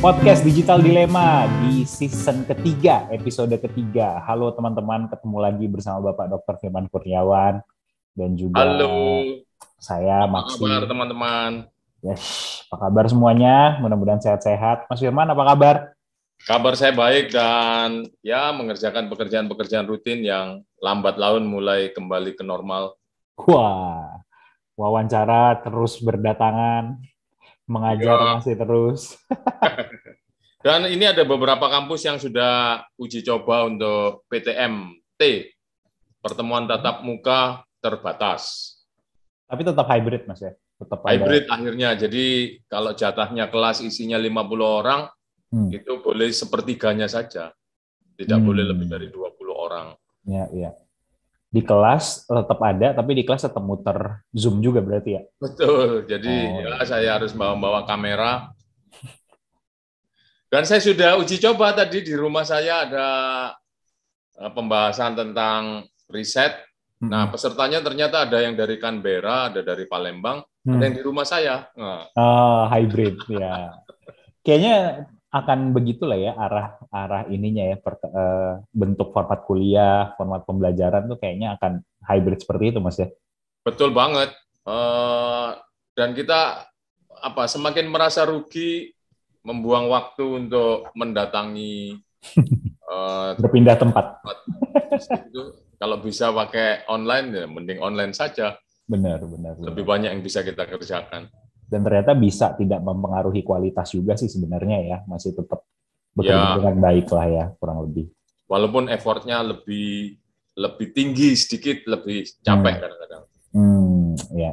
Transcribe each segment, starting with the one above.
Podcast Digital Dilema di season ketiga, episode ketiga. Halo teman-teman, ketemu lagi bersama Bapak Dr. Firman Kurniawan dan juga Halo, saya apa Maksi. kabar teman-teman? Yes, apa kabar semuanya? Mudah-mudahan sehat-sehat. Mas Firman, apa kabar? Kabar saya baik dan ya mengerjakan pekerjaan-pekerjaan rutin yang lambat laun mulai kembali ke normal. Wah, wawancara terus berdatangan, mengajar Ya, masih terus. dan ini ada beberapa kampus yang sudah uji coba untuk PTM-T, pertemuan tatap muka terbatas. Tapi tetap hybrid, Mas ya. Tetap ada. Hybrid akhirnya, jadi kalau jatahnya kelas isinya 50 orang, itu boleh sepertiganya saja. Tidak boleh lebih dari 20 orang. Ya, ya. Di kelas tetap ada, tapi di kelas tetap muter Zoom juga berarti ya? Betul, jadi ya saya harus bawa kamera. Dan saya sudah uji coba tadi di rumah saya ada pembahasan tentang riset. Nah, pesertanya ternyata ada yang dari Canberra, ada dari Palembang, ada yang di rumah saya. Nah. Hybrid ya. Kayaknya akan begitulah ya arah ininya ya bentuk format kuliah, format pembelajaran tuh kayaknya akan hybrid seperti itu Mas ya. Betul banget. Dan kita semakin merasa rugi membuang waktu untuk mendatangi Berpindah tempat. itu. Kalau bisa pakai online ya mending online saja. Benar. Lebih banyak yang bisa kita kerjakan. Dan ternyata bisa tidak mempengaruhi kualitas juga sih sebenarnya ya, masih tetap bekerja Ya, dengan baik lah ya kurang lebih. walaupun effortnya lebih tinggi sedikit, lebih capek kadang-kadang. Ya.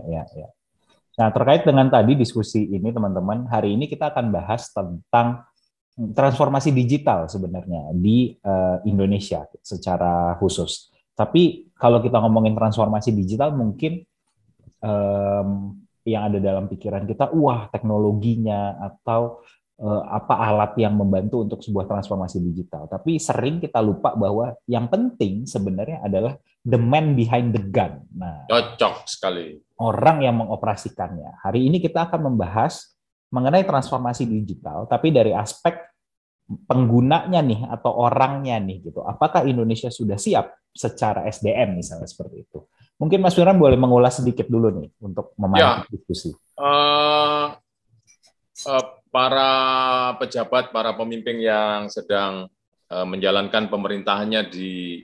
Nah, terkait dengan tadi diskusi ini teman-teman, hari ini kita akan bahas tentang transformasi digital sebenarnya di Indonesia secara khusus. Tapi kalau kita ngomongin transformasi digital mungkin yang ada dalam pikiran kita, wah teknologinya atau apa alat yang membantu untuk sebuah transformasi digital. Tapi sering kita lupa bahwa yang penting sebenarnya adalah the man behind the gun. Nah, Cocok sekali. orang yang mengoperasikannya. Hari ini kita akan membahas mengenai transformasi digital, tapi dari aspek penggunanya nih atau orangnya nih gitu. Apakah Indonesia sudah siap secara SDM misalnya seperti itu? Mungkin Mas Firman boleh mengulas sedikit dulu nih untuk memantik diskusi. Para pejabat, para pemimpin yang sedang menjalankan pemerintahannya di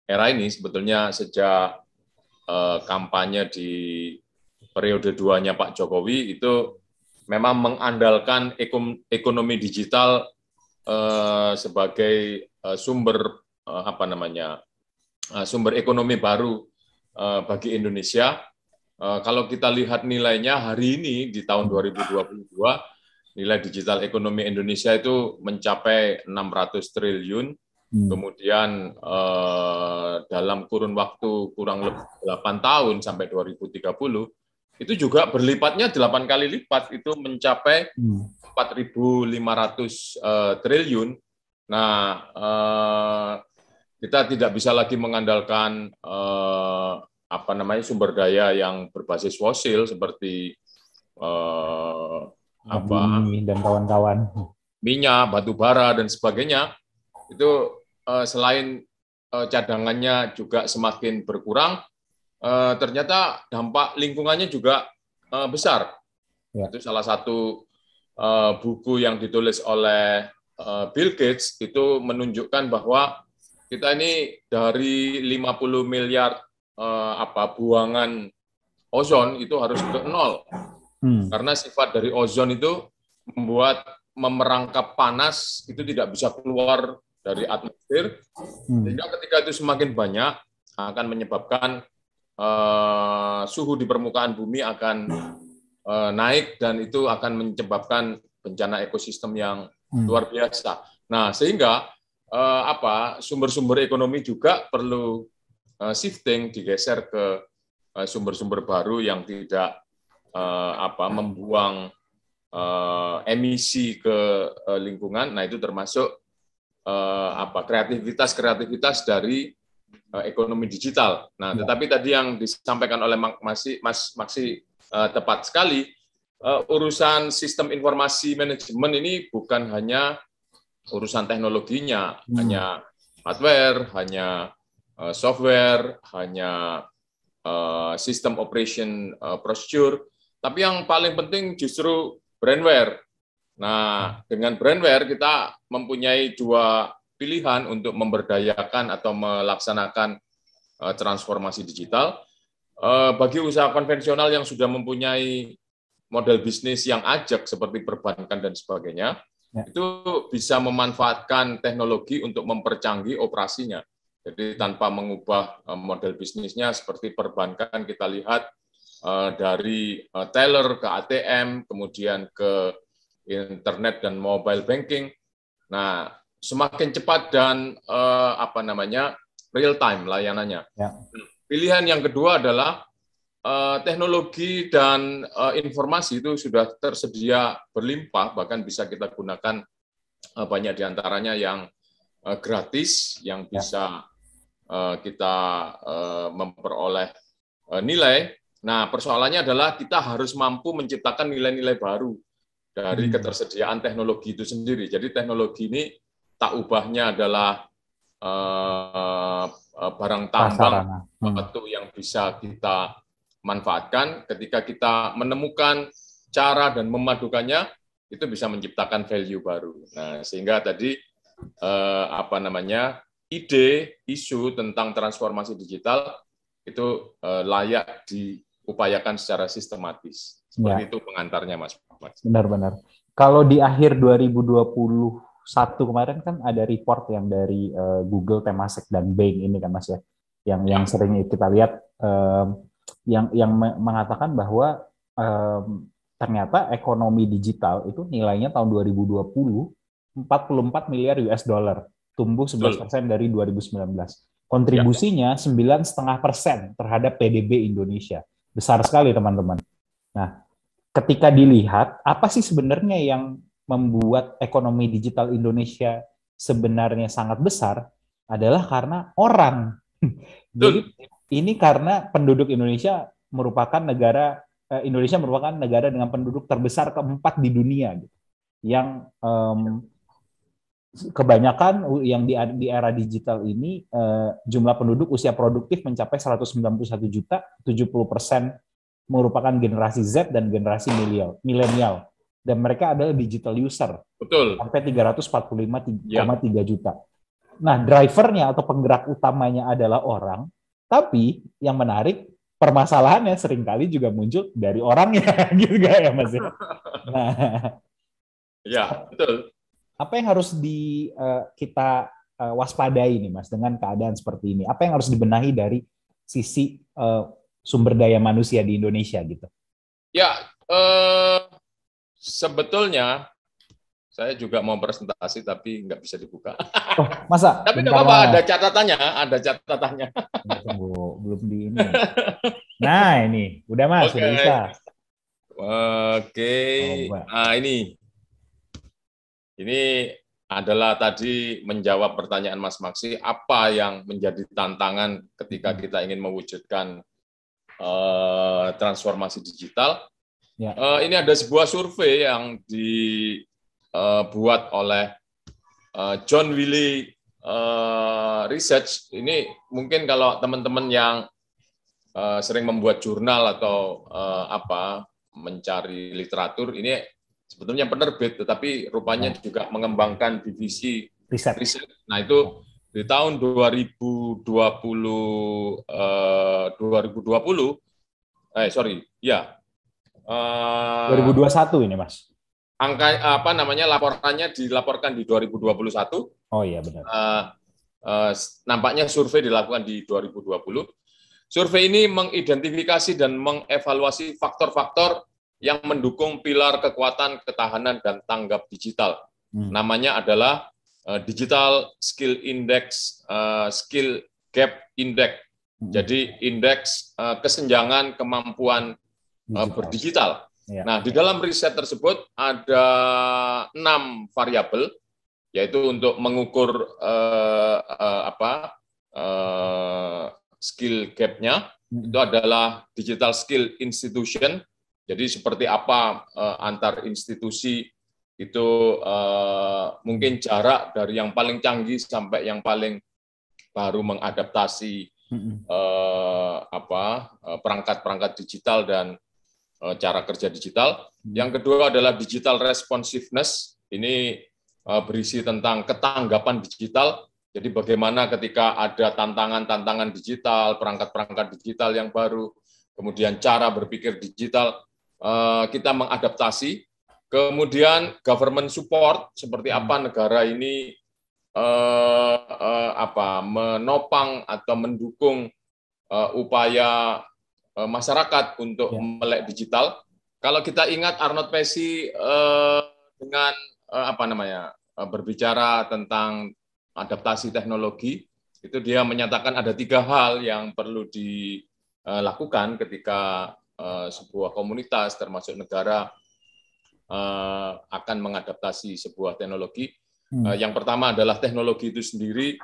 era ini sebetulnya sejak kampanye di periode 2-nya Pak Jokowi itu memang mengandalkan ekonomi digital sebagai sumber sumber ekonomi baru bagi Indonesia. Kalau kita lihat nilainya hari ini di tahun 2022, nilai digital ekonomi Indonesia itu mencapai 600 triliun. Kemudian dalam kurun waktu kurang lebih 8 tahun sampai 2030, itu juga berlipatnya 8 kali lipat, itu mencapai 4.500 triliun. Nah, kita tidak bisa lagi mengandalkan sumber daya yang berbasis fosil seperti Bumi dan kawan-kawan, minyak, batu bara dan sebagainya. Itu selain cadangannya juga semakin berkurang, ternyata dampak lingkungannya juga besar. Ya. Itu salah satu buku yang ditulis oleh Bill Gates itu menunjukkan bahwa kita ini dari 50 miliar buangan ozon itu harus ke nol. Karena sifat dari ozon itu membuat memerangkap panas itu tidak bisa keluar dari atmosfer, sehingga ketika itu semakin banyak akan menyebabkan suhu di permukaan bumi akan naik dan itu akan menyebabkan bencana ekosistem yang luar biasa. Nah, sehingga sumber-sumber ekonomi juga perlu shifting, digeser ke sumber-sumber baru yang tidak membuang emisi ke lingkungan. Nah, itu termasuk kreativitas dari ekonomi digital. Nah, tetapi tadi yang disampaikan oleh Mas Maksi tepat sekali. urusan sistem informasi manajemen ini bukan hanya urusan teknologinya, hanya hardware, hanya software, hanya sistem operation procedure, tapi yang paling penting justru brandware. Nah, dengan brandware kita mempunyai dua pilihan untuk memberdayakan atau melaksanakan transformasi digital. Bagi usaha konvensional yang sudah mempunyai model bisnis yang ajak seperti perbankan dan sebagainya, itu bisa memanfaatkan teknologi untuk mempercanggih operasinya. Jadi tanpa mengubah model bisnisnya seperti perbankan kita lihat dari teller ke ATM, kemudian ke internet dan mobile banking. Nah, semakin cepat dan real time layanannya. Ya. Pilihan yang kedua adalah teknologi dan informasi itu sudah tersedia berlimpah, bahkan bisa kita gunakan banyak diantaranya yang gratis, yang bisa kita memperoleh nilai. Nah, persoalannya adalah kita harus mampu menciptakan nilai-nilai baru dari ketersediaan teknologi itu sendiri. Jadi teknologi ini tak ubahnya adalah barang tambang atau yang bisa kita manfaatkan. Ketika kita menemukan cara dan memadukannya, itu bisa menciptakan value baru. Nah, sehingga tadi ide, isu tentang transformasi digital itu layak diupayakan secara sistematis. Seperti itu pengantarnya, Mas. Benar-benar. Kalau di akhir 2021 kemarin kan ada report yang dari Google, Temasek, dan Bain ini kan, Mas ya, yang sering kita lihat, yang mengatakan bahwa ternyata ekonomi digital itu nilainya tahun 2020 44 miliar US dollar, tumbuh 11% dari 2019. Kontribusinya 9,5% terhadap PDB Indonesia. Besar sekali, teman-teman. Nah, ketika dilihat, apa sih sebenarnya yang membuat ekonomi digital Indonesia sebenarnya sangat besar adalah karena orang. Jadi ini karena penduduk Indonesia merupakan negara dengan penduduk terbesar keempat di dunia, gitu. Yang kebanyakan yang di era digital ini jumlah penduduk usia produktif mencapai 191 juta, 70% merupakan generasi Z dan generasi milenial, dan mereka adalah digital user. Betul. Sampai 345,3 juta. Nah, drivernya atau penggerak utamanya adalah orang, tapi yang menarik, permasalahannya seringkali juga muncul dari orangnya, gitu ya, Mas. Nah, ya, betul. Apa yang harus kita waspadai nih, Mas, dengan keadaan seperti ini? Apa yang harus dibenahi dari sisi sumber daya manusia di Indonesia gitu? Ya, sebetulnya saya juga mau presentasi tapi nggak bisa dibuka. Oh, masa? Tapi nggak apa-apa, ada catatannya. Tunggu, belum di ini. Nah, ini udah, Mas, sudah bisa. Oke. Nah, ini adalah tadi menjawab pertanyaan Mas Maksi, apa yang menjadi tantangan ketika kita ingin mewujudkan transformasi digital. Ya. Ini ada sebuah survei yang dibuat oleh John Wiley Research. Ini mungkin kalau teman-teman yang sering membuat jurnal atau mencari literatur, ini sebetulnya penerbit, tetapi rupanya juga mengembangkan divisi riset. Nah, itu di tahun 2021 ini, Mas. Angka laporannya dilaporkan di 2021. Oh iya, benar. Nampaknya survei dilakukan di 2020. Survei ini mengidentifikasi dan mengevaluasi faktor-faktor yang mendukung pilar kekuatan, ketahanan, dan tanggap digital. Namanya adalah Digital Skill Index, Skill Gap Index. Jadi indeks kesenjangan kemampuan berdigital. Ya. Nah, di dalam riset tersebut ada 6 variabel, yaitu untuk mengukur skill gap-nya. Itu adalah digital skill institution, Jadi seperti apa antar institusi itu mungkin jarak dari yang paling canggih sampai yang paling baru mengadaptasi perangkat-perangkat digital dan cara kerja digital. Yang kedua adalah digital responsiveness. Ini berisi tentang ketanggapan digital. Jadi bagaimana ketika ada tantangan-tantangan digital, perangkat-perangkat digital yang baru, kemudian cara berpikir digital, kita mengadaptasi. Kemudian government support, seperti apa negara ini menopang atau mendukung upaya masyarakat untuk melek digital. Kalau kita ingat Arnold Pesci dengan berbicara tentang adaptasi teknologi, itu dia menyatakan ada 3 hal yang perlu dilakukan ketika sebuah komunitas termasuk negara akan mengadaptasi sebuah teknologi. Yang pertama adalah teknologi itu sendiri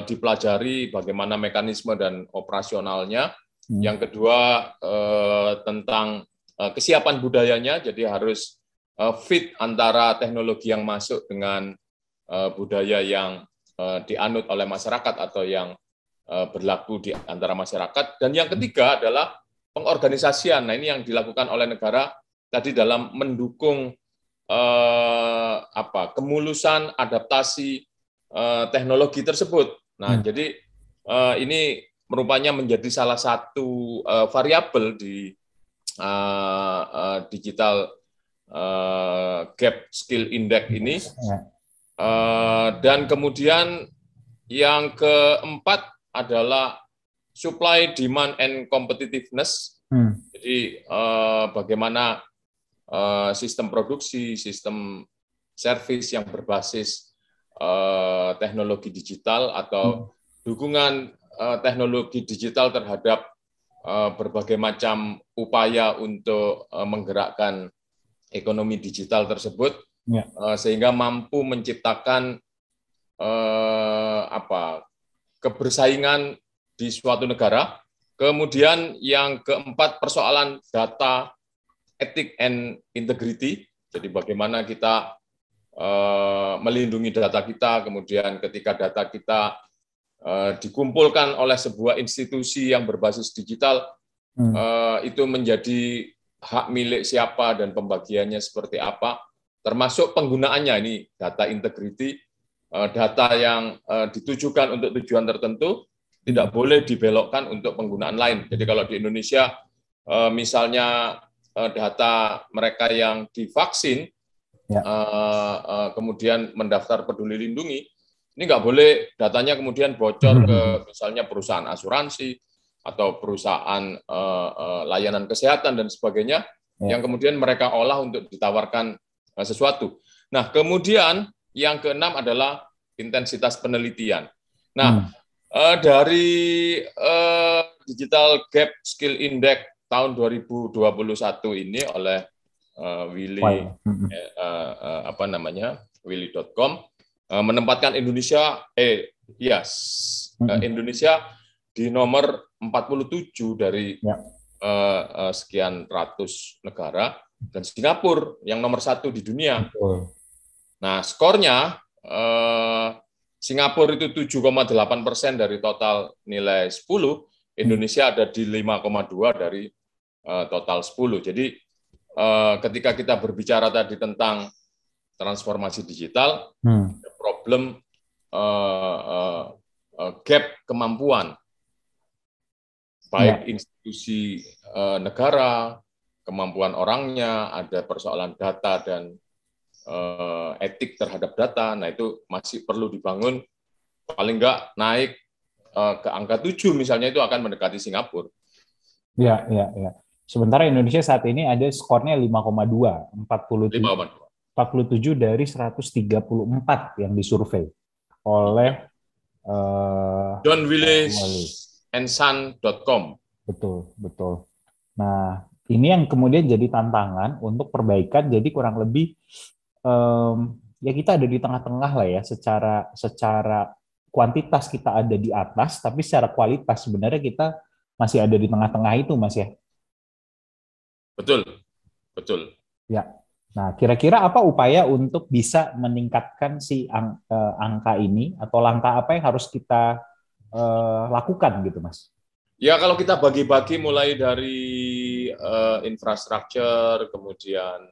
dipelajari bagaimana mekanisme dan operasionalnya. Yang kedua tentang kesiapan budayanya, jadi harus fit antara teknologi yang masuk dengan budaya yang dianut oleh masyarakat atau yang berlaku di antara masyarakat. Dan yang ketiga adalah pengorganisasian. Nah, ini yang dilakukan oleh negara tadi dalam mendukung kemulusan adaptasi teknologi tersebut. Nah, jadi ini merupanya menjadi salah satu variabel di digital gap skill index ini. Dan kemudian yang keempat adalah supply, demand, and competitiveness. Jadi bagaimana sistem produksi, sistem servis yang berbasis teknologi digital atau dukungan teknologi digital terhadap berbagai macam upaya untuk menggerakkan ekonomi digital tersebut, sehingga mampu menciptakan kebersaingan di suatu negara. Kemudian yang keempat, persoalan data, ethics and integrity. Jadi bagaimana kita melindungi data kita, kemudian ketika data kita dikumpulkan oleh sebuah institusi yang berbasis digital, itu menjadi hak milik siapa dan pembagiannya seperti apa, termasuk penggunaannya. Ini data integrity, data yang ditujukan untuk tujuan tertentu tidak boleh dibelokkan untuk penggunaan lain. Jadi kalau di Indonesia misalnya data mereka yang divaksin kemudian mendaftar Peduli Lindungi, ini nggak boleh datanya kemudian bocor ke misalnya perusahaan asuransi atau perusahaan layanan kesehatan dan sebagainya, yang kemudian mereka olah untuk ditawarkan sesuatu. Nah, kemudian yang keenam adalah intensitas penelitian. Nah, dari Digital Gap Skill Index tahun 2021 ini oleh Willy.com menempatkan Indonesia Indonesia di nomor 47 dari sekian ratus negara, dan Singapura yang nomor 1 di dunia. Nah, skornya Singapura itu 7,8% dari total nilai 10, Indonesia ada di 5,2 dari total 10. Jadi ketika kita berbicara tadi tentang transformasi digital, problem gap kemampuan, baik institusi negara, kemampuan orangnya, ada persoalan data dan etik terhadap data. Nah, itu masih perlu dibangun, paling enggak naik ke angka 7 misalnya, itu akan mendekati Singapura. Ya. Sementara Indonesia saat ini ada skornya 5,2, 47 dari 134 yang disurvei oleh johnwillisandson.com. Betul. Nah, ini yang kemudian jadi tantangan untuk perbaikan. Jadi kurang lebih ya kita ada di tengah-tengah lah ya, secara kuantitas kita ada di atas, tapi secara kualitas sebenarnya kita masih ada di tengah-tengah itu, Mas ya. Betul, betul. Ya. Nah, kira-kira apa upaya untuk bisa meningkatkan si angka ini atau langkah apa yang harus kita lakukan gitu, Mas? Ya, kalau kita bagi-bagi mulai dari infrastruktur, kemudian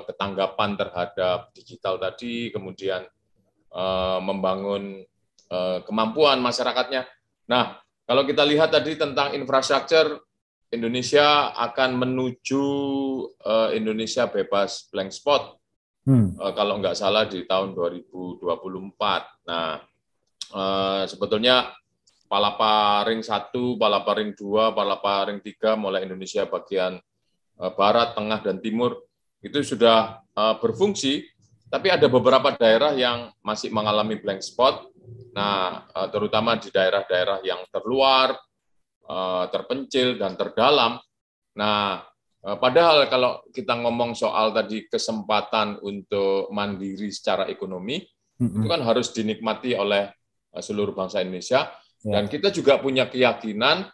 ketanggapan terhadap digital tadi, kemudian membangun kemampuan masyarakatnya. Nah, kalau kita lihat tadi tentang infrastruktur, Indonesia akan menuju Indonesia bebas blank spot, kalau nggak salah di tahun 2024. Nah, sebetulnya Palapa Ring 1, Palapa Ring 2, Palapa Ring 3, mulai Indonesia bagian barat, tengah, dan timur, itu sudah berfungsi, tapi ada beberapa daerah yang masih mengalami blank spot. Nah, terutama di daerah-daerah yang terluar, terpencil, dan terdalam. Nah, padahal kalau kita ngomong soal tadi kesempatan untuk mandiri secara ekonomi, itu kan harus dinikmati oleh seluruh bangsa Indonesia. Dan kita juga punya keyakinan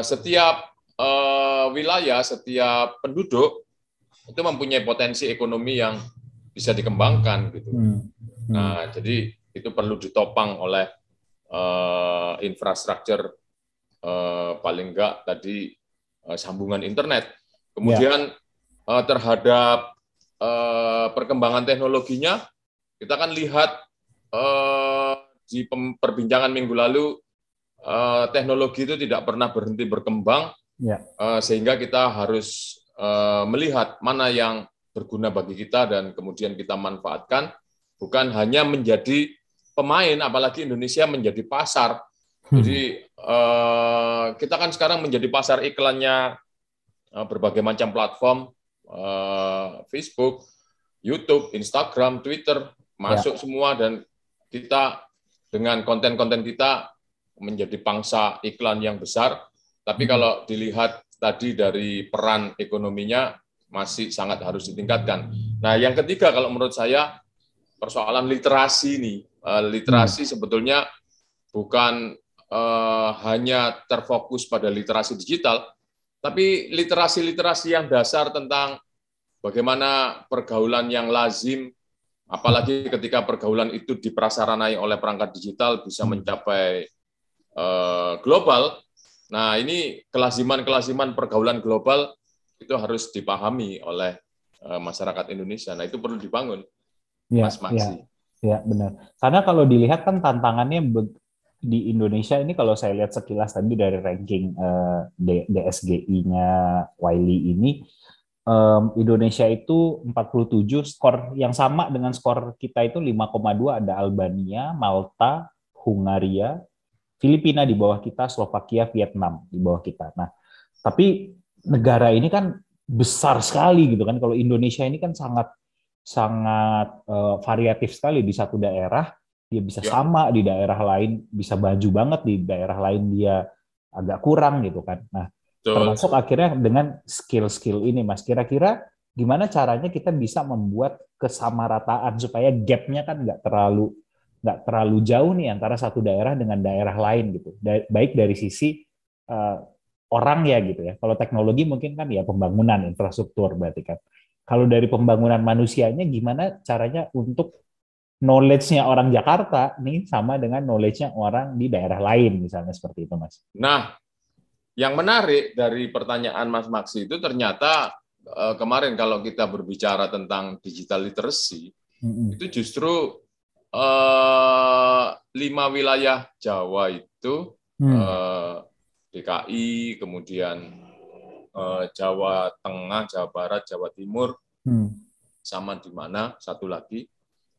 setiap wilayah, setiap penduduk itu mempunyai potensi ekonomi yang bisa dikembangkan gitu. Nah, jadi itu perlu ditopang oleh infrastruktur, paling enggak tadi sambungan internet. Kemudian terhadap perkembangan teknologinya, kita kan lihat di perbincangan minggu lalu, teknologi itu tidak pernah berhenti berkembang, sehingga kita harus melihat mana yang berguna bagi kita dan kemudian kita manfaatkan, bukan hanya menjadi pemain, apalagi Indonesia menjadi pasar. Jadi kita kan sekarang menjadi pasar iklannya berbagai macam platform, Facebook, YouTube, Instagram, Twitter, masuk semua, dan kita dengan konten-konten kita menjadi pangsa iklan yang besar. Tapi kalau dilihat tadi dari peran ekonominya masih sangat harus ditingkatkan. Nah, yang ketiga kalau menurut saya persoalan literasi ini. Literasi sebetulnya bukan hanya terfokus pada literasi digital, tapi literasi-literasi yang dasar tentang bagaimana pergaulan yang lazim, apalagi ketika pergaulan itu diprasaranai oleh perangkat digital bisa mencapai global. Nah, ini kelaziman-kelaziman pergaulan global itu harus dipahami oleh masyarakat Indonesia. Nah, itu perlu dibangun, Mas Maksi. Ya, benar. Karena kalau dilihat kan tantangannya di Indonesia ini, kalau saya lihat sekilas tadi dari ranking DSGI-nya Wiley ini, Indonesia itu 47, skor yang sama dengan skor kita itu 5,2, ada Albania, Malta, Hungaria, Filipina di bawah kita, Slovakia, Vietnam di bawah kita. Nah, tapi negara ini kan besar sekali gitu kan. Kalau Indonesia ini kan sangat variatif sekali. Di satu daerah dia bisa sama, di daerah lain bisa baju banget, di daerah lain dia agak kurang gitu kan. Nah, termasuk akhirnya dengan skill-skill ini, Mas. Kira-kira gimana caranya kita bisa membuat kesamarataan supaya gap-nya kan nggak terlalu jauh nih antara satu daerah dengan daerah lain gitu. Baik dari sisi orang ya gitu ya. Kalau teknologi mungkin kan ya pembangunan infrastruktur berarti kan. Kalau dari pembangunan manusianya gimana caranya untuk knowledge-nya orang Jakarta nih sama dengan knowledge-nya orang di daerah lain misalnya, seperti itu, Mas. Nah, yang menarik dari pertanyaan Mas Maksi itu ternyata kemarin kalau kita berbicara tentang digital literacy, itu justru 5 wilayah Jawa itu, DKI, kemudian Jawa Tengah, Jawa Barat, Jawa Timur, sama di mana satu lagi,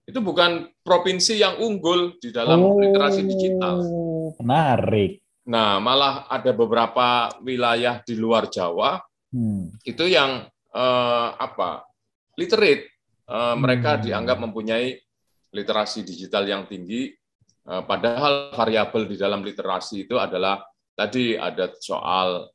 itu bukan provinsi yang unggul di dalam literasi digital. Menarik. Nah, malah ada beberapa wilayah di luar Jawa itu yang literate. Mereka dianggap mempunyai literasi digital yang tinggi, padahal variabel di dalam literasi itu adalah tadi ada soal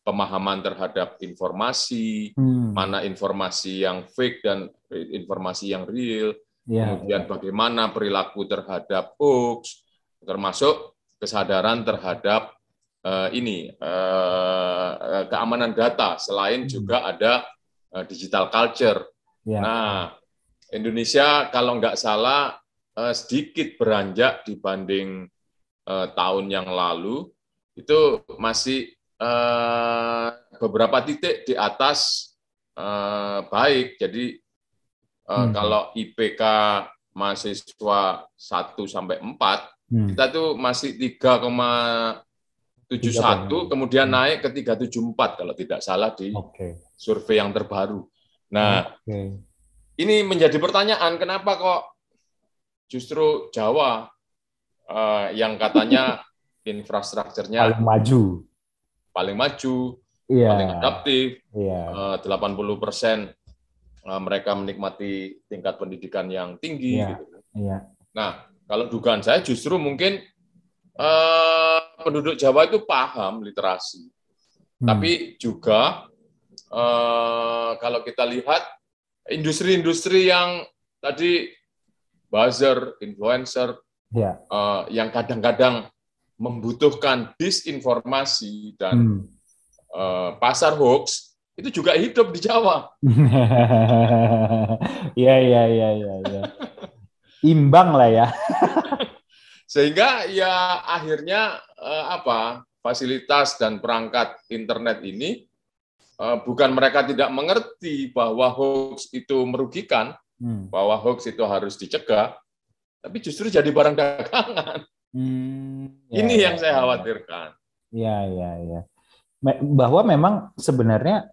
pemahaman terhadap informasi, mana informasi yang fake dan informasi yang real, kemudian bagaimana perilaku terhadap hoax, termasuk kesadaran terhadap keamanan data, selain juga ada digital culture. Ya. Nah, Indonesia kalau nggak salah sedikit beranjak dibanding tahun yang lalu, itu masih beberapa titik di atas baik. Jadi kalau IPK mahasiswa 1-4, kita tuh masih 3,71, kemudian naik ke 3,74 kalau tidak salah di survei yang terbaru. Nah, ini menjadi pertanyaan, kenapa kok justru Jawa yang katanya infrastrukturnya paling maju, paling adaptif, 80% mereka menikmati tingkat pendidikan yang tinggi. Gitu. Nah, kalau dugaan saya justru mungkin penduduk Jawa itu paham literasi, tapi juga kalau kita lihat industri-industri yang tadi buzzer, influencer, yang kadang-kadang membutuhkan disinformasi dan pasar hoax, itu juga hidup di Jawa. Iya. Imbang lah ya. Sehingga ya akhirnya fasilitas dan perangkat internet ini bukan mereka tidak mengerti bahwa hoax itu merugikan, bahwa hoax itu harus dicegah, tapi justru jadi barang dagangan. Ini yang saya khawatirkan. Iya. Bahwa memang sebenarnya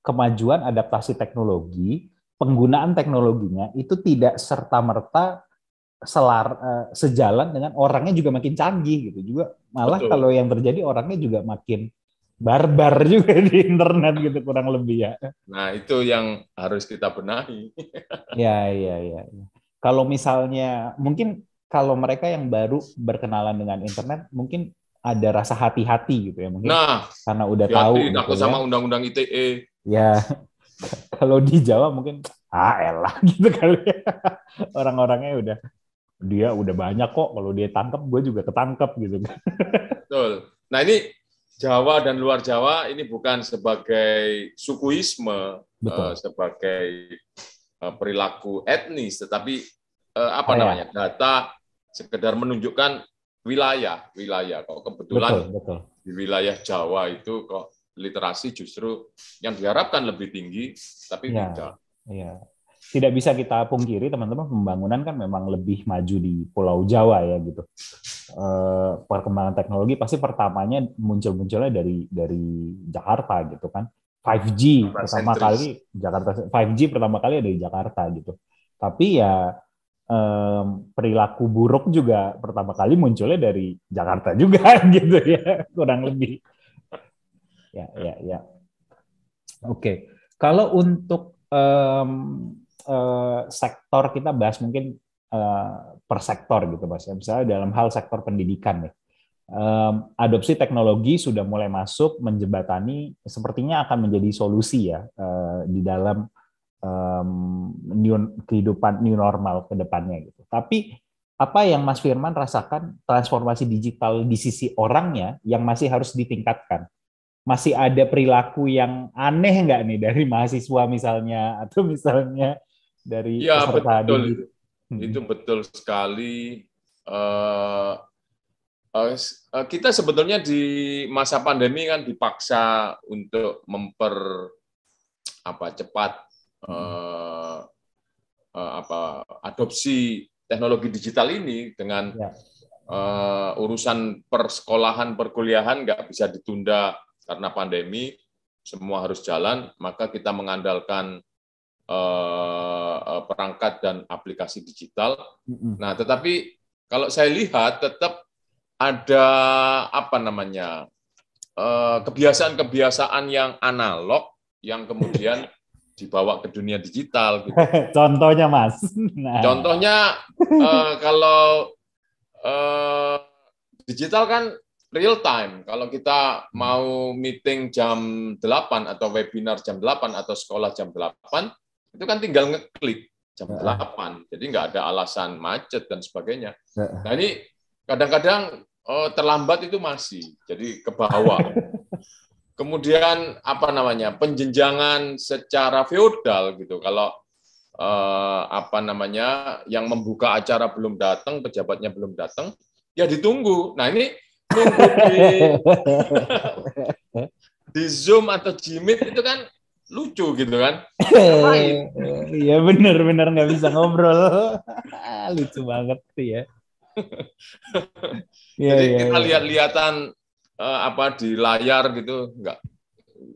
kemajuan adaptasi teknologi, penggunaan teknologinya itu tidak serta-merta sejalan dengan orangnya juga makin canggih gitu. Juga malah Betul. Kalau yang terjadi orangnya juga makin barbar juga di internet gitu kurang lebih ya. Nah, itu yang harus kita benahi. Iya. Kalau misalnya mungkin kalau mereka yang baru berkenalan dengan internet mungkin ada rasa hati-hati gitu ya mungkin. Nah, karena udah tahu takut gitu sama undang-undang ITE. Ya. Kalau di Jawa mungkin elah gitu kali ya. Orang-orangnya dia udah banyak kok, kalau dia tangkap gue juga ketangkep gitu. Betul. Nah, ini Jawa dan luar Jawa ini bukan sebagai sukuisme, sebagai perilaku etnis, tetapi data sekedar menunjukkan wilayah. Kok kebetulan betul. Di wilayah Jawa itu kok literasi justru yang diharapkan lebih tinggi, tapi tidak. Iya. Tidak bisa kita pungkiri teman-teman, pembangunan kan memang lebih maju di Pulau Jawa ya gitu. Perkembangan teknologi pasti pertamanya munculnya dari Jakarta gitu kan. 5G pertama kali Jakarta, 5G pertama kali ada di Jakarta gitu. Tapi ya perilaku buruk juga pertama kali munculnya dari Jakarta juga gitu ya, kurang lebih. Ya. Oke. Kalau untuk sektor kita bahas mungkin per sektor gitu Mas. Misalnya dalam hal sektor pendidikan nih. Adopsi teknologi sudah mulai masuk menjembatani, sepertinya akan menjadi solusi ya di dalam kehidupan new normal ke depannya gitu. Tapi apa yang Mas Firman rasakan transformasi digital di sisi orangnya yang masih harus ditingkatkan? Masih ada perilaku yang aneh nggak nih dari mahasiswa misalnya, atau misalnya dari peserta didik? Itu betul sekali. Kita sebetulnya di masa pandemi kan dipaksa untuk cepat adopsi teknologi digital ini dengan urusan persekolahan, perkuliahan nggak bisa ditunda karena pandemi, semua harus jalan, maka kita mengandalkan perangkat dan aplikasi digital. Nah, tetapi kalau saya lihat tetap ada kebiasaan-kebiasaan yang analog yang kemudian dibawa ke dunia digital. Gitu. Contohnya, Mas. Nah. Contohnya kalau digital kan real time. Kalau kita mau meeting jam 8 atau webinar jam 8 atau sekolah jam 8, itu kan tinggal ngeklik jam 8. Jadi nggak ada alasan macet dan sebagainya. Nah ini kadang-kadang terlambat itu masih, jadi ke bawah. Kemudian apa namanya, penjenjangan secara feodal gitu. Kalau apa namanya, yang membuka acara belum datang, pejabatnya belum datang, ya ditunggu. Nah ini nunggu di Zoom atau Jimit itu kan lucu gitu kan. Iya benar-benar nggak bisa ngobrol. Lucu banget tuh ya. Jadi kita lihat-lihatan apa di layar gitu, enggak.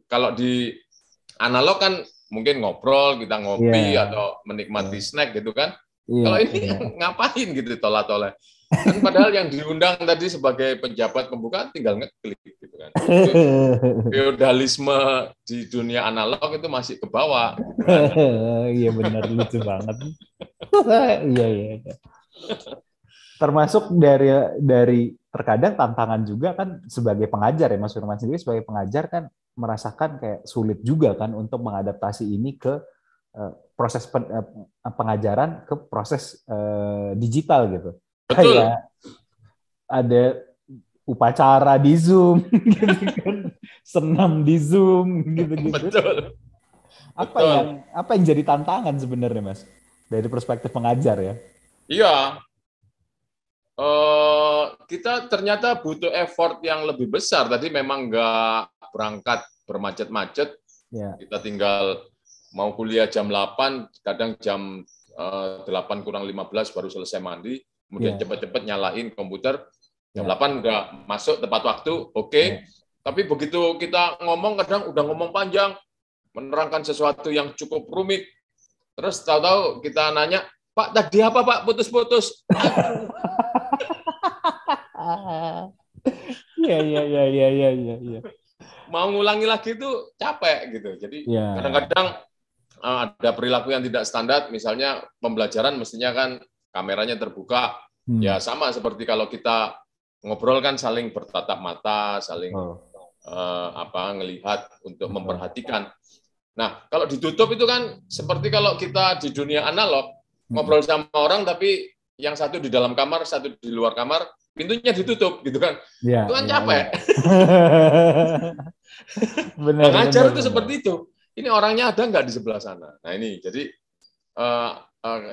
Kalau di analog kan mungkin ngobrol, kita ngopi atau menikmati snack gitu kan. Kalau ini ngapain gitu tola-tola. Kan padahal yang diundang tadi sebagai pejabat pembuka tinggal ngeklik gitu kan. Feodalisme di dunia analog itu masih ke bawah. Gitu kan. Iya benar, lucu banget. Iya. Termasuk dari terkadang tantangan juga kan sebagai pengajar ya, Mas Firman sendiri sebagai pengajar kan merasakan kayak sulit juga kan untuk mengadaptasi ini ke proses pengajaran ke proses digital gitu. Betul. Kayak ada upacara di Zoom gitu kan, senam di Zoom gitu-gitu. Betul. Apa yang jadi tantangan sebenarnya, Mas, dari perspektif pengajar ya? Iya. Kita ternyata butuh effort yang lebih besar. Tadi memang nggak berangkat bermacet-macet. Ya. Kita tinggal mau kuliah jam 8, kadang jam 8 kurang 15 baru selesai mandi. Kemudian cepat-cepat nyalain komputer. Jam 8 udah masuk tepat waktu, oke. Tapi begitu kita ngomong, kadang udah ngomong panjang, menerangkan sesuatu yang cukup rumit. Terus tahu-tahu kita nanya, Pak, tadi apa Pak? Putus-putus. Iya. Mau ngulangi lagi itu capek gitu. Jadi kadang-kadang ada perilaku yang tidak standar. Misalnya pembelajaran mestinya kan kameranya terbuka. Ya sama seperti kalau kita ngobrol kan saling bertatap mata, saling ngelihat untuk memperhatikan. Nah, kalau ditutup itu kan seperti kalau kita di dunia analog ngobrol sama orang tapi yang satu di dalam kamar, satu di luar kamar, pintunya ditutup gitu kan. Itu kan capek. Mengajar itu seperti itu. Ini orangnya ada nggak di sebelah sana? Nah ini, jadi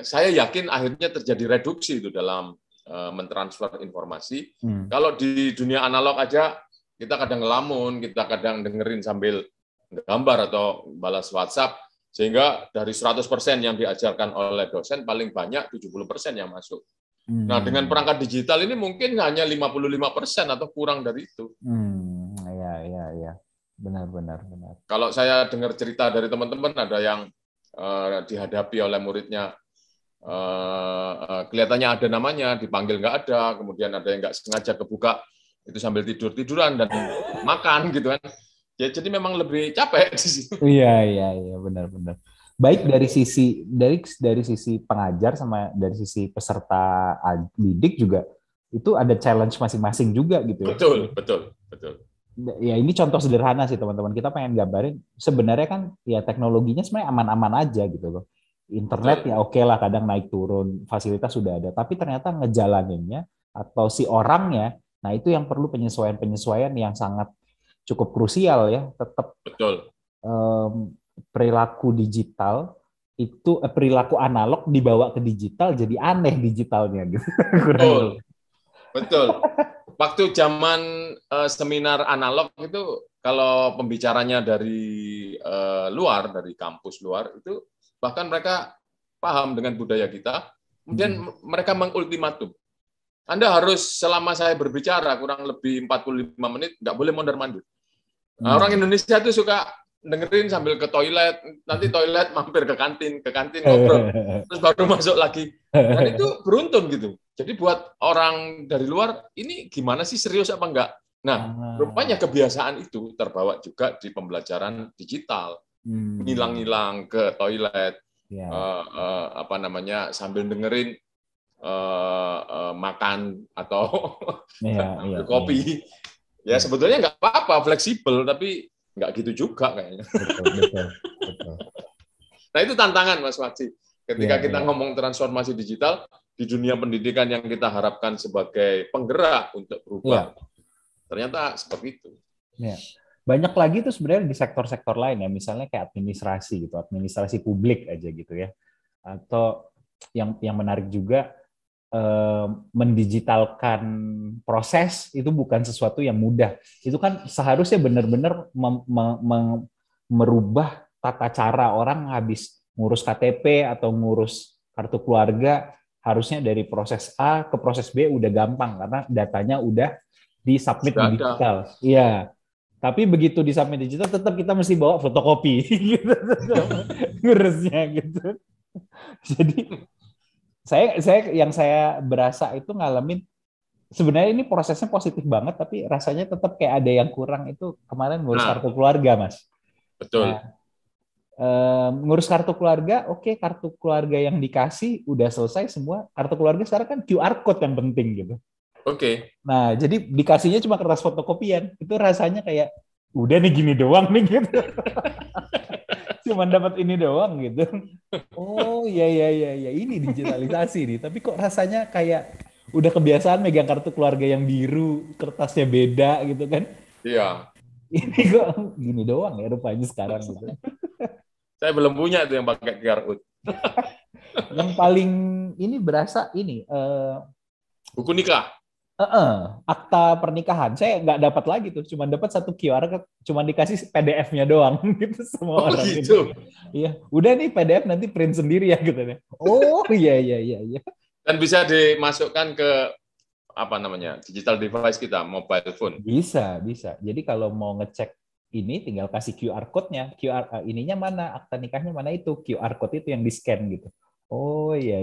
saya yakin akhirnya terjadi reduksi itu dalam mentransfer informasi. Kalau di dunia analog aja, kita kadang ngelamun, kita kadang dengerin sambil gambar atau balas WhatsApp, sehingga dari 100% yang diajarkan oleh dosen, paling banyak 70% yang masuk. Nah, dengan perangkat digital ini mungkin hanya 55% atau kurang dari itu. Iya. Benar. Kalau saya dengar cerita dari teman-teman, ada yang dihadapi oleh muridnya, kelihatannya ada namanya, dipanggil nggak ada, kemudian ada yang nggak sengaja kebuka, itu sambil tidur-tiduran dan makan gitu kan. Ya, jadi memang lebih capek di situ. Iya, benar. Baik dari sisi pengajar sama dari sisi peserta didik juga itu ada challenge masing-masing juga gitu ya. Betul. Ya ini contoh sederhana sih teman-teman, kita pengen gambarin sebenarnya kan ya teknologinya sebenarnya aman-aman aja gitu loh. Internet ya oke lah kadang naik turun, fasilitas sudah ada, tapi ternyata ngejalaninnya atau si orangnya, nah itu yang perlu penyesuaian yang sangat cukup krusial ya. Tetap perilaku digital itu perilaku analog dibawa ke digital jadi aneh digitalnya gitu. Betul. Waktu zaman seminar analog itu kalau pembicaranya dari luar, dari kampus luar itu bahkan mereka paham dengan budaya kita, kemudian mereka mengultimatum. Anda harus selama saya berbicara kurang lebih 45 menit nggak boleh mondar-mandir. Nah, orang Indonesia itu suka dengerin sambil ke toilet, nanti toilet mampir ke kantin ngobrol, terus baru masuk lagi. Dan itu beruntun gitu. Jadi buat orang dari luar, ini gimana sih, serius apa enggak? Nah, rupanya kebiasaan itu terbawa juga di pembelajaran digital. Ngilang-ngilang ke toilet, sambil dengerin makan atau kopi. Ya sebetulnya nggak apa-apa, fleksibel, tapi nggak gitu juga kayaknya. Betul. Nah itu tantangan Mas Waji. Ketika kita ngomong transformasi digital, di dunia pendidikan yang kita harapkan sebagai penggerak untuk berubah. Ternyata seperti itu. Ya. Banyak lagi tuh sebenarnya di sektor-sektor lain ya, misalnya kayak administrasi gitu, administrasi publik aja gitu ya. Atau yang menarik juga, mendigitalkan proses itu bukan sesuatu yang mudah. Itu kan seharusnya benar-benar merubah tata cara orang habis ngurus KTP atau ngurus kartu keluarga, harusnya dari proses A ke proses B udah gampang karena datanya udah di-submit di digital. Iya. Tapi begitu di submit digital tetap kita mesti bawa fotokopi gitu ngurusnya gitu. Jadi saya berasa itu ngalamin sebenarnya ini prosesnya positif banget tapi rasanya tetap kayak ada yang kurang itu kemarin ngurus kartu keluarga, Mas. Betul. Nah, ngurus kartu keluarga, oke, kartu keluarga yang dikasih udah selesai semua. Kartu keluarga sekarang kan QR code yang penting gitu. Oke. Nah, jadi dikasihnya cuma kertas fotokopian. Itu rasanya kayak udah nih gini doang nih gitu. Cuma dapat ini doang gitu. Oh, iya ini digitalisasi nih. Tapi kok rasanya kayak udah kebiasaan megang kartu keluarga yang biru, kertasnya beda gitu kan. Iya. Ini kok gini doang ya rupanya sekarang gitu. Saya belum punya itu yang pakai QR code. Yang paling ini berasa ini buku nikah. Akta pernikahan saya nggak dapat lagi tuh, cuma dapat satu QR, cuma dikasih PDF-nya doang gitu semua orang gitu. Iya, udah nih PDF nanti print sendiri ya gitu nih. Oh iya. Dan bisa dimasukkan ke digital device kita, mobile phone. Bisa. Jadi kalau mau ngecek ini tinggal kasih QR code-nya, ininya mana, akta nikahnya mana itu, QR code itu yang di-scan gitu. Oh iya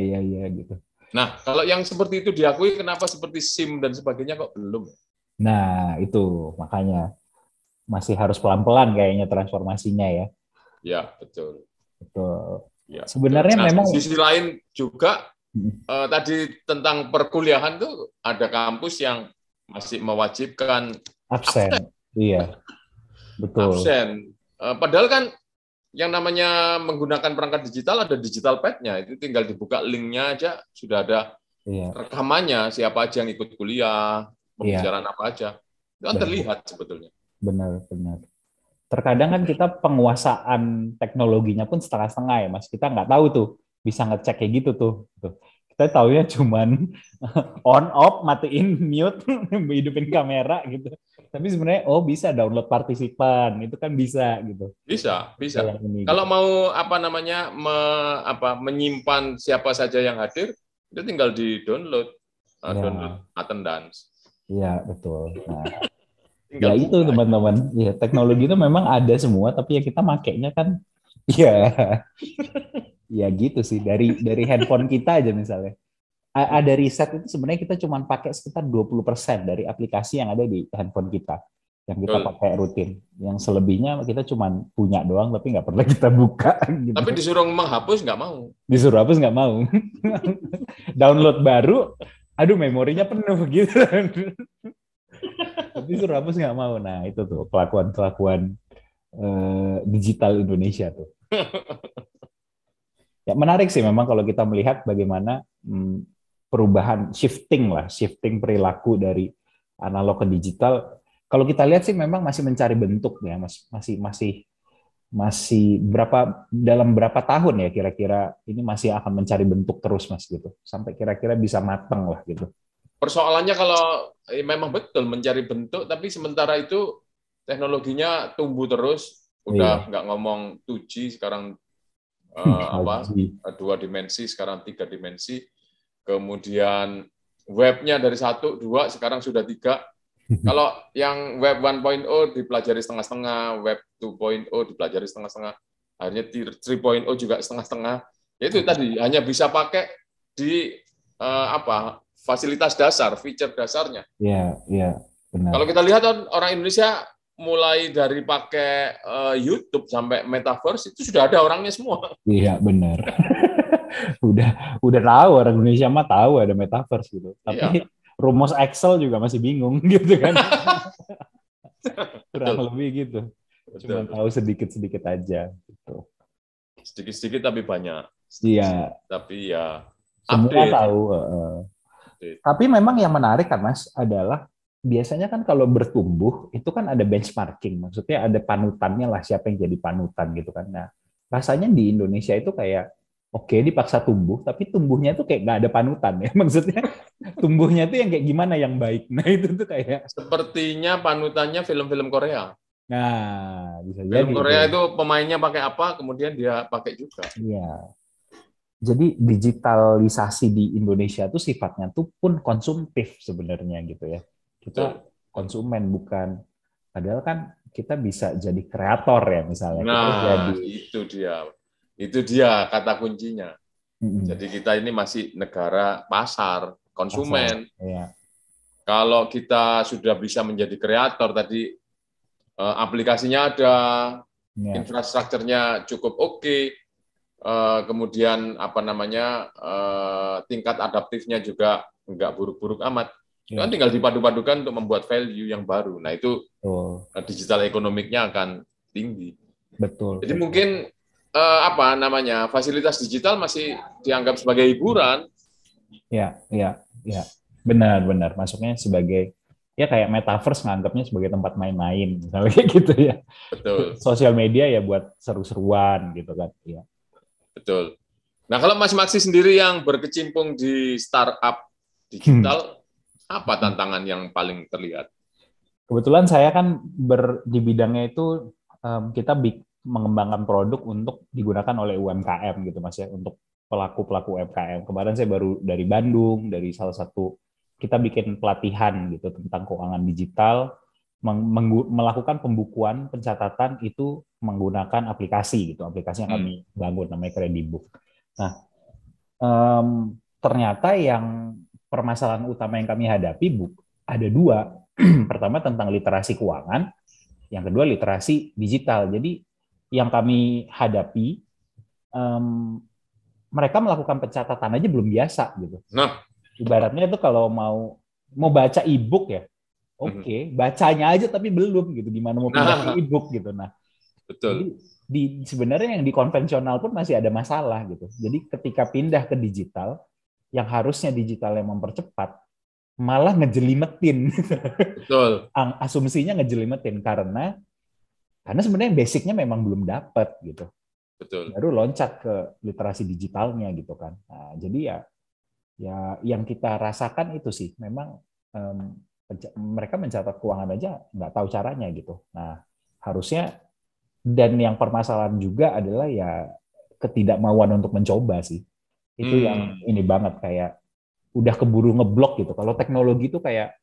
gitu. Nah, kalau yang seperti itu diakui, kenapa seperti SIM dan sebagainya kok belum? Nah, itu makanya masih harus pelan-pelan kayaknya transformasinya ya. Ya, betul. Ya, sebenarnya betul. Memang di sisi lain juga tadi tentang perkuliahan tuh ada kampus yang masih mewajibkan absen. Iya, betul. Absen. Padahal kan yang namanya menggunakan perangkat digital ada digital pad-nya, itu tinggal dibuka link-nya aja sudah ada rekamannya siapa aja yang ikut kuliah, pembicaraan apa aja. Itu kan terlihat sebetulnya. Benar. Terkadang kan kita penguasaan teknologinya pun setengah-setengah ya, Mas. Kita nggak tahu tuh bisa ngecek kayak gitu tuh. Kita taunya cuman on off, matiin, mute, hidupin kamera gitu. Tapi sebenarnya bisa download partisipan, itu kan bisa gitu. Bisa. Kalau mau menyimpan siapa saja yang hadir, itu tinggal di-download, download attendance. Iya, betul. Nah, ya itu teman-teman. Ya, teknologi itu memang ada semua, tapi ya kita makainya kan ya gitu sih, dari handphone kita aja misalnya. Ada riset itu sebenarnya kita cuma pakai sekitar 20% dari aplikasi yang ada di handphone kita yang kita pakai rutin. Yang selebihnya kita cuma punya doang tapi nggak pernah kita buka. Gitu. Tapi disuruh menghapus nggak mau. Disuruh hapus nggak mau. Download baru, aduh memorinya penuh gitu. Tapi disuruh hapus nggak mau. Nah itu tuh kelakuan digital Indonesia tuh. Ya menarik sih memang kalau kita melihat bagaimana perubahan shifting perilaku dari analog ke digital. Kalau kita lihat sih memang masih mencari bentuk ya, masih dalam berapa tahun ya kira-kira ini masih akan mencari bentuk terus Mas gitu. Sampai kira-kira bisa matang lah gitu. Persoalannya kalau memang betul mencari bentuk tapi sementara itu teknologinya tumbuh terus, udah nggak ngomong 2G sekarang 2 dimensi sekarang 3 dimensi. Kemudian webnya dari 1, 2, sekarang sudah 3. Kalau yang web 1.0 dipelajari setengah-setengah, web 2.0 dipelajari setengah-setengah, akhirnya 3.0 juga setengah-setengah. Itu tadi hanya bisa pakai di fasilitas dasar, feature dasarnya. Iya, benar. Kalau kita lihat orang Indonesia mulai dari pakai YouTube sampai Metaverse itu sudah ada orangnya semua. Iya, benar. udah tahu orang Indonesia mah tahu ada Metaverse gitu. Tapi rumus Excel juga masih bingung gitu kan. Kurang lebih gitu. Cuma tahu sedikit-sedikit aja gitu. Sedikit-sedikit tapi banyak. Iya. Tapi ya Semua update. tahu. Tapi memang yang menarik kan Mas adalah biasanya kan kalau bertumbuh itu kan ada benchmarking, maksudnya ada panutannya lah siapa yang jadi panutan gitu kan. Nah, rasanya di Indonesia itu kayak oke dipaksa tumbuh, tapi tumbuhnya itu kayak nggak ada panutan ya. Maksudnya tumbuhnya itu yang kayak gimana yang baik. Nah itu tuh kayak, Sepertinya panutannya film-film Korea. nah bisa Film jadi itu. Korea itu pemainnya pakai apa, kemudian dia pakai juga. Iya. Jadi digitalisasi di Indonesia tuh sifatnya tuh pun konsumtif sebenarnya gitu ya. Kita Betul. konsumen bukan, padahal kan kita bisa jadi kreator ya misalnya. Kita Nah, jadi itu dia. Itu dia kata kuncinya. mm, Jadi kita ini masih negara pasar, pasar. konsumen. Ya, Kalau kita sudah bisa menjadi kreator tadi, aplikasinya ada, ya, infrastrukturnya cukup oke, kemudian apa namanya, tingkat adaptifnya juga nggak buruk-buruk amat. Kan ya, tinggal dipadu-padukan untuk membuat value yang baru. Nah itu betul, digital ekonomiknya akan tinggi. betul, Jadi betul. mungkin apa namanya, fasilitas digital masih dianggap sebagai hiburan. Ya, ya, ya. Benar, benar. Masuknya sebagai ya kayak metaverse nganggapnya sebagai tempat main-main misalnya kayak gitu ya. Betul, Sosial media ya buat seru-seruan gitu kan. Ya. betul. Nah, kalau Mas Maksi sendiri yang berkecimpung di startup digital, apa tantangan yang paling terlihat? Kebetulan saya kan di bidangnya itu kita mengembangkan produk untuk digunakan oleh UMKM gitu Mas ya, untuk pelaku-pelaku UMKM. Kemarin saya baru dari Bandung, dari salah satu kita bikin pelatihan gitu tentang keuangan digital, melakukan pembukuan, pencatatan itu menggunakan aplikasi gitu, aplikasi yang Hmm. kami bangun namanya Kredibook. Nah, ternyata yang permasalahan utama yang kami hadapi ada dua. Pertama tentang literasi keuangan, yang kedua literasi digital. Jadi yang kami hadapi, um, mereka melakukan pencatatan aja belum biasa gitu. Nah, Ibaratnya itu kalau mau baca e-book ya, oke, bacanya aja tapi belum gitu. Gimana mau pindah ke nah, e-book gitu. Nah, betul, jadi sebenarnya yang di konvensional pun masih ada masalah gitu. Jadi ketika pindah ke digital, yang harusnya digital yang mempercepat, malah ngejelimetin. betul, Asumsinya ngejelimetin karena sebenarnya basicnya memang belum dapat gitu. betul. Baru loncat ke literasi digitalnya gitu kan. Nah, jadi ya yang kita rasakan itu sih memang um, mereka mencatat keuangan aja nggak tahu caranya gitu. Nah, harusnya dan yang permasalahan juga adalah ya ketidakmauan untuk mencoba sih. Itu yang Hmm. ini banget kayak udah keburu ngeblok gitu. Kalau teknologi itu kayak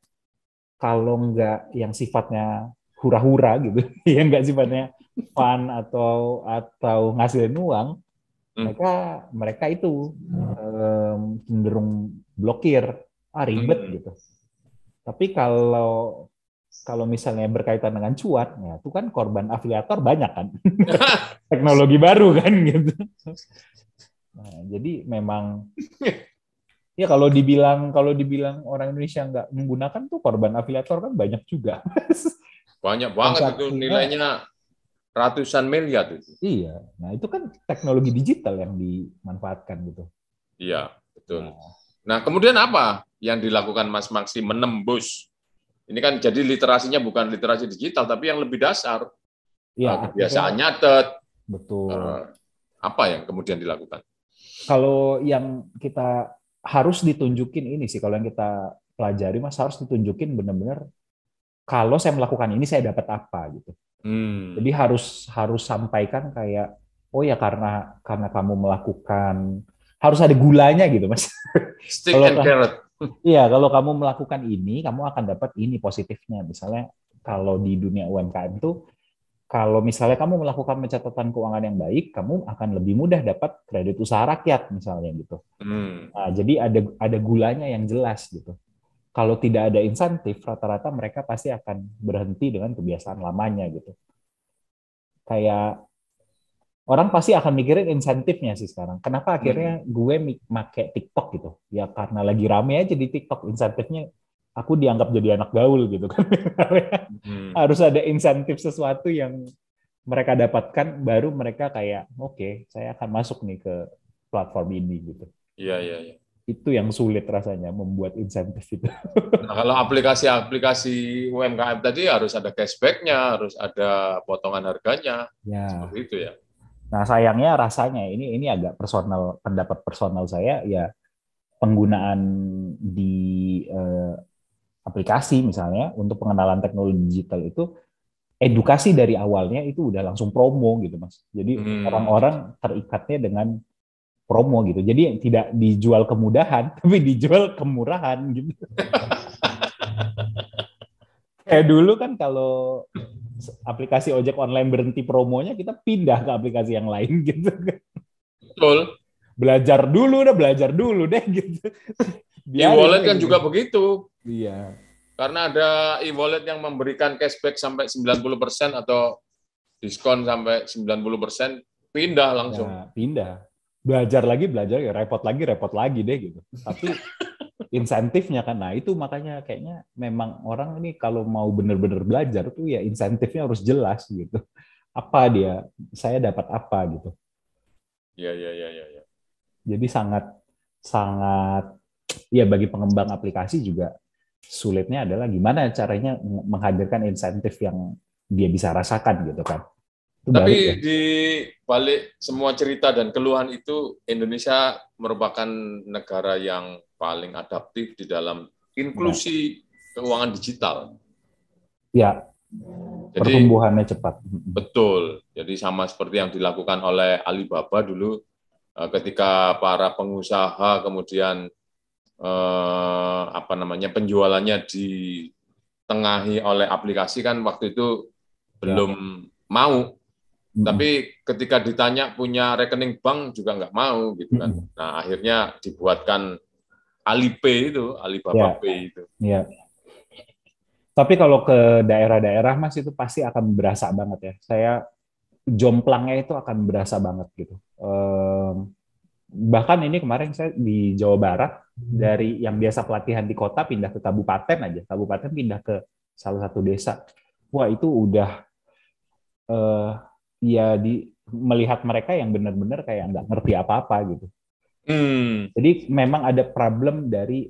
kalau nggak yang sifatnya hura-hura gitu, yang nggak sifatnya fun atau ngasilin uang, Hmm. mereka mereka itu cenderung blokir, ribet Hmm. gitu. Tapi kalau kalau misalnya berkaitan dengan cuan, ya itu kan korban afiliator banyak kan, teknologi baru kan gitu. Nah, jadi memang ya kalau dibilang orang Indonesia nggak menggunakan tuh korban afiliator kan banyak juga. Banyak banget itu Transaksinya nilainya ratusan miliar itu. iya. Nah, itu kan teknologi digital yang dimanfaatkan gitu. Iya, betul. Nah, Nah, kemudian apa yang dilakukan Mas Maksi menembus? Ini kan jadi literasinya bukan literasi digital, tapi yang lebih dasar. iya akhirnya Kebiasaan nyatet, betul. eh, apa yang kemudian dilakukan? Kalau yang kita harus ditunjukin ini sih, kalau yang kita pelajari Mas harus ditunjukin benar-benar kalau saya melakukan ini saya dapat apa gitu. Jadi Hmm. harus harus sampaikan kayak oh ya karena kamu melakukan harus ada gulanya gitu Mas. Stick Kalau and carrot. iya, kalau kamu melakukan ini, kamu akan dapat ini positifnya. Misalnya kalau di dunia UMKM tuh, kalau misalnya kamu melakukan pencatatan keuangan yang baik, kamu akan lebih mudah dapat kredit usaha rakyat misalnya gitu. Hmm. Nah, jadi ada gulanya yang jelas gitu. Kalau tidak ada insentif, rata-rata mereka pasti akan berhenti dengan kebiasaan lamanya gitu. Kayak orang pasti akan mikirin insentifnya sih sekarang. Kenapa Hmm. akhirnya gue make TikTok gitu? Ya karena lagi rame aja di TikTok insentifnya aku dianggap jadi anak gaul gitu kan. Hmm. Harus ada insentif sesuatu yang mereka dapatkan baru mereka kayak oke, saya akan masuk nih ke platform ini gitu. Iya, iya, iya. Itu yang sulit rasanya membuat insentif itu. Nah, kalau aplikasi-aplikasi UMKM tadi harus ada cashback-nya, harus ada potongan harganya, Ya. seperti itu ya. Nah, sayangnya rasanya ini agak personal, pendapat personal saya ya, penggunaan di aplikasi misalnya untuk pengenalan teknologi digital itu, edukasi dari awalnya itu udah langsung promo gitu Mas. Jadi Hmm. orang-orang terikatnya dengan promo gitu. Jadi tidak dijual kemudahan, tapi dijual kemurahan gitu. Kayak dulu kan kalau aplikasi ojek online berhenti promonya, kita pindah ke aplikasi yang lain gitu. Betul. Belajar dulu deh gitu. Biarin E-wallet deh kan gitu. juga begitu. Iya. Karena ada e-wallet yang memberikan cashback sampai 90% atau diskon sampai 90%, pindah langsung. Ya, pindah. Belajar ya repot lagi deh gitu. Tapi insentifnya kan, nah itu makanya kayaknya memang orang ini kalau mau benar-benar belajar tuh ya insentifnya harus jelas gitu. Apa dia, saya dapat apa gitu. Ya, ya, ya, ya, ya. Jadi sangat sangat ya, bagi pengembang aplikasi juga sulitnya adalah gimana caranya menghadirkan insentif yang dia bisa rasakan gitu kan. Itu baru ya. Tapi di balik semua cerita dan keluhan itu, Indonesia merupakan negara yang paling adaptif di dalam Ya, inklusi keuangan digital. ya, Jadi pertumbuhannya cepat. betul. Jadi sama seperti yang dilakukan oleh Alibaba dulu, ketika para pengusaha kemudian penjualannya ditengahi oleh aplikasi, kan waktu itu Ya. belum mau. Tapi ketika ditanya punya rekening bank juga nggak mau gitu kan. Nah, akhirnya dibuatkan Alipay itu, Alibaba Ya, Pay itu. ya. Tapi kalau ke daerah-daerah Mas itu pasti akan berasa banget ya. Saya jomplangnya itu akan berasa banget gitu. Bahkan ini kemarin saya di Jawa Barat, dari yang biasa pelatihan di kota pindah ke kabupaten aja, kabupaten pindah ke salah satu desa. Wah itu udah eh, ya melihat mereka yang benar-benar kayak nggak ngerti apa-apa gitu. Hmm. Jadi memang ada problem dari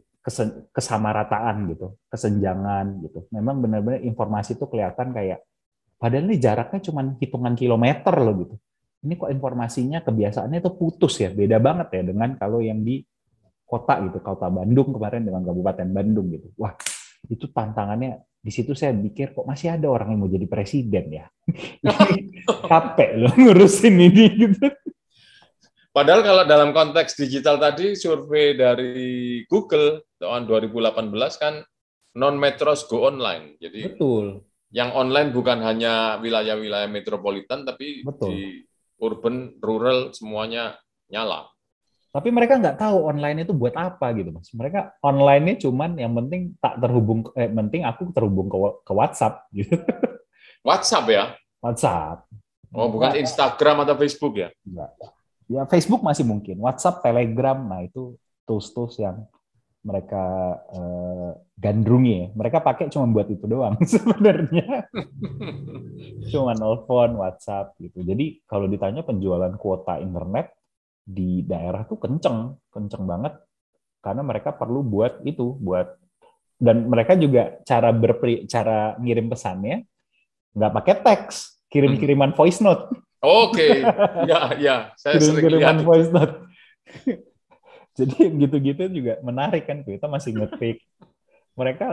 kesamarataan gitu, kesenjangan gitu. Memang benar-benar informasi itu kelihatan kayak, padahal ini jaraknya cuma hitungan kilometer loh gitu. Ini kok informasinya, kebiasaannya itu putus ya, beda banget ya dengan kalau yang di kota gitu, kota Bandung kemarin dengan Kabupaten Bandung gitu. Wah, itu tantangannya di situ saya pikir kok masih ada orang yang mau jadi presiden ya. Ini capek loh ngurusin ini gitu. Padahal kalau dalam konteks digital tadi, survei dari Google tahun 2018 kan, non-metros go online. Jadi Betul, yang online bukan hanya wilayah-wilayah metropolitan, tapi betul. di urban, rural, semuanya nyala. Tapi mereka nggak tahu online itu buat apa gitu, Mas. Mereka online-nya cuman yang penting tak terhubung, penting aku terhubung ke WhatsApp gitu. WhatsApp ya? WhatsApp. Oh, bukan Mereka Instagram atau Facebook ya? nggak. Ya Facebook masih mungkin, WhatsApp, Telegram, nah itu tools-tools yang mereka gandrungi ya. Mereka pakai cuma buat itu doang sebenarnya. Cuma nelfon, WhatsApp gitu. Jadi kalau ditanya penjualan kuota internet di daerah tuh kenceng, kenceng banget karena mereka perlu buat itu, buat, dan mereka juga cara ngirim pesannya nggak pakai teks, kirim-kiriman voice note. Oke, ya, ya, saya sering lihat Kirim-kiriman itu. voice note. Jadi gitu-gitu juga menarik kan, kita masih ngetik, mereka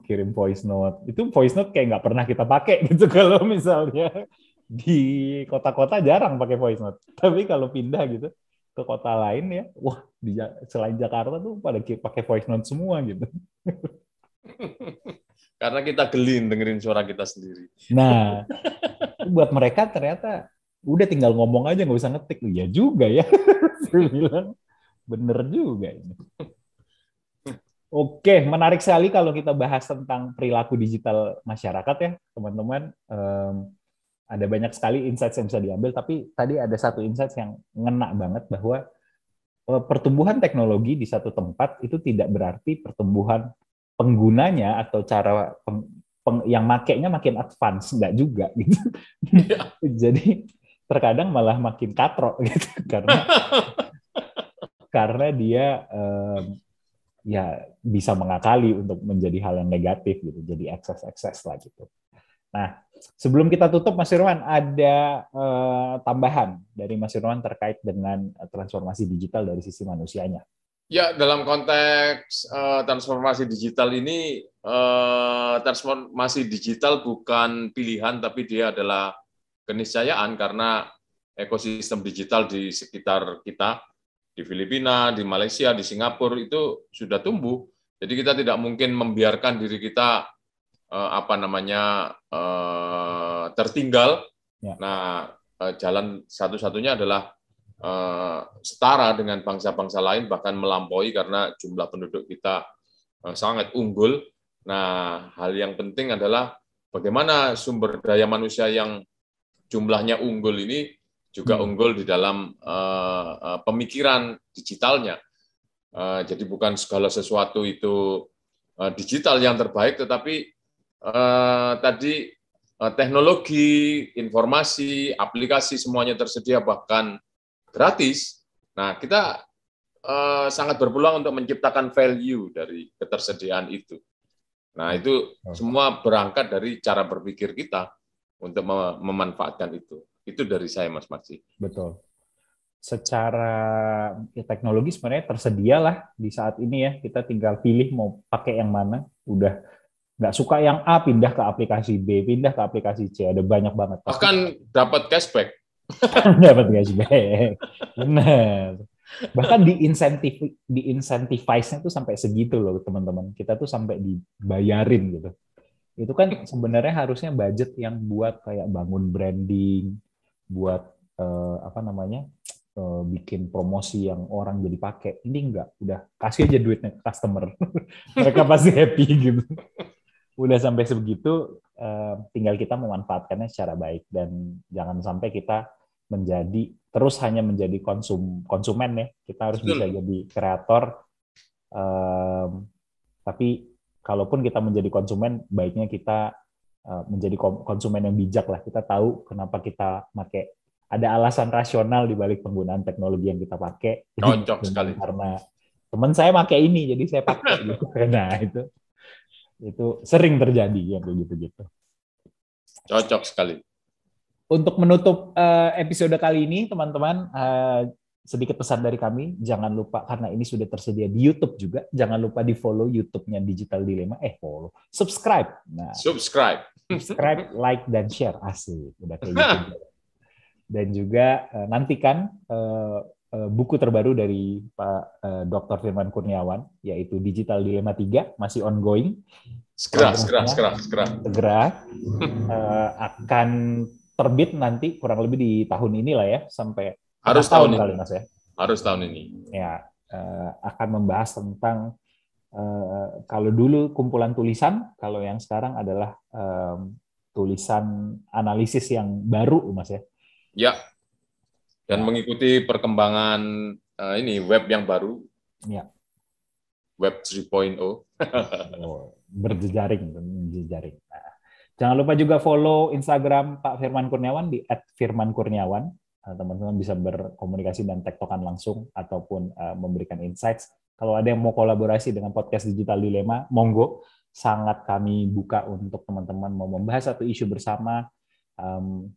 kirim voice note. Itu voice note kayak nggak pernah kita pakai gitu kalau misalnya di kota-kota jarang pakai voice note. Tapi kalau pindah gitu ke kota lain ya, wah selain Jakarta tuh pada pakai voice note semua gitu. Karena kita geli dengerin suara kita sendiri. Nah, buat mereka ternyata udah tinggal ngomong aja nggak usah ngetik. Ya juga ya, saya bilang bener juga ini. Oke, menarik sekali kalau kita bahas tentang perilaku digital masyarakat ya, teman-teman. Ada banyak sekali insights yang bisa diambil, tapi tadi ada satu insights yang ngena banget bahwa pertumbuhan teknologi di satu tempat itu tidak berarti pertumbuhan penggunanya atau cara yang makainya makin advance, nggak juga gitu. Jadi terkadang malah makin katrok gitu karena karena dia ya bisa mengakali untuk menjadi hal yang negatif gitu, jadi ekses lah gitu. Nah, sebelum kita tutup Mas Firman, ada tambahan dari Mas Firman terkait dengan transformasi digital dari sisi manusianya. Ya, dalam konteks transformasi digital ini, transformasi digital bukan pilihan, tapi dia adalah keniscayaan karena ekosistem digital di sekitar kita, di Filipina, di Malaysia, di Singapura itu sudah tumbuh. Jadi kita tidak mungkin membiarkan diri kita tertinggal. Ya. Nah, jalan satu-satunya adalah setara dengan bangsa-bangsa lain, bahkan melampaui karena jumlah penduduk kita sangat unggul. Nah, hal yang penting adalah bagaimana sumber daya manusia yang jumlahnya unggul ini juga unggul di dalam pemikiran digitalnya. Jadi bukan segala sesuatu itu digital yang terbaik, tetapi tadi teknologi, informasi, aplikasi semuanya tersedia bahkan gratis. Nah, kita sangat berpeluang untuk menciptakan value dari ketersediaan itu. Nah, itu semua berangkat dari cara berpikir kita untuk memanfaatkan itu. Itu dari saya, Mas Maksi. Betul. Secara teknologi sebenarnya tersedia lah di saat ini ya. Kita tinggal pilih mau pakai yang mana. Udah nggak suka yang A, pindah ke aplikasi B, pindah ke aplikasi C. Ada banyak banget. Bahkan dapat cashback. Dapat cashback. Benar. Bahkan di-incentivize-nya tuh sampai segitu loh, teman-teman. Kita tuh sampai dibayarin gitu. Itu kan sebenarnya harusnya budget yang buat kayak bangun branding, buat bikin promosi yang orang jadi pakai. Ini enggak, udah kasih aja duitnya ke customer. Mereka pasti happy gitu. Udah sampai sebegitu, tinggal kita memanfaatkannya secara baik dan jangan sampai kita terus hanya menjadi konsumen ya. Kita harus bisa jadi kreator. Tapi kalaupun kita menjadi konsumen, baiknya kita menjadi konsumen yang bijak lah. Kita tahu kenapa kita pakai. Ada alasan rasional di balik penggunaan teknologi yang kita pakai. Cocok sekali. Karena teman saya pakai ini, jadi saya pakai gitu. Nah, itu sering terjadi yang kayak gitu-gitu. Cocok sekali. Untuk menutup episode kali ini, teman-teman, sedikit pesan dari kami, jangan lupa karena ini sudah tersedia di YouTube juga, jangan lupa di follow YouTube-nya Digital Dilema, subscribe. Nah, subscribe, like dan share, asik, udah kayak gitu. Dan juga nantikan buku terbaru dari Pak Dr. Firman Kurniawan, yaitu Digital Dilema 3, masih ongoing. Segera akan terbit nanti kurang lebih di tahun ini lah ya, sampai harus tahun ini. Kali, Mas ya. Harus tahun ini. Ya, akan membahas tentang kalau dulu kumpulan tulisan, kalau yang sekarang adalah tulisan analisis yang baru, Mas ya. Ya. Dan mengikuti perkembangan web yang baru. Ya. Web 3.0. Berjejaring. Nah, jangan lupa juga follow Instagram Pak Firman Kurniawan di @firmankurniawan. Teman-teman bisa berkomunikasi dan tektokan langsung ataupun memberikan insights. Kalau ada yang mau kolaborasi dengan podcast Digital Dilema, monggo. Sangat kami buka untuk teman-teman mau membahas satu isu bersama.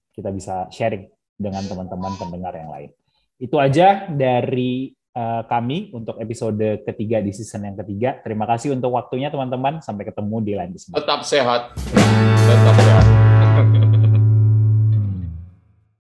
Kita bisa sharing dengan teman-teman pendengar yang lain. Itu aja dari kami untuk episode ketiga di season yang ketiga. Terima kasih untuk waktunya teman-teman. Sampai ketemu di lain kesempatan. Tetap sehat.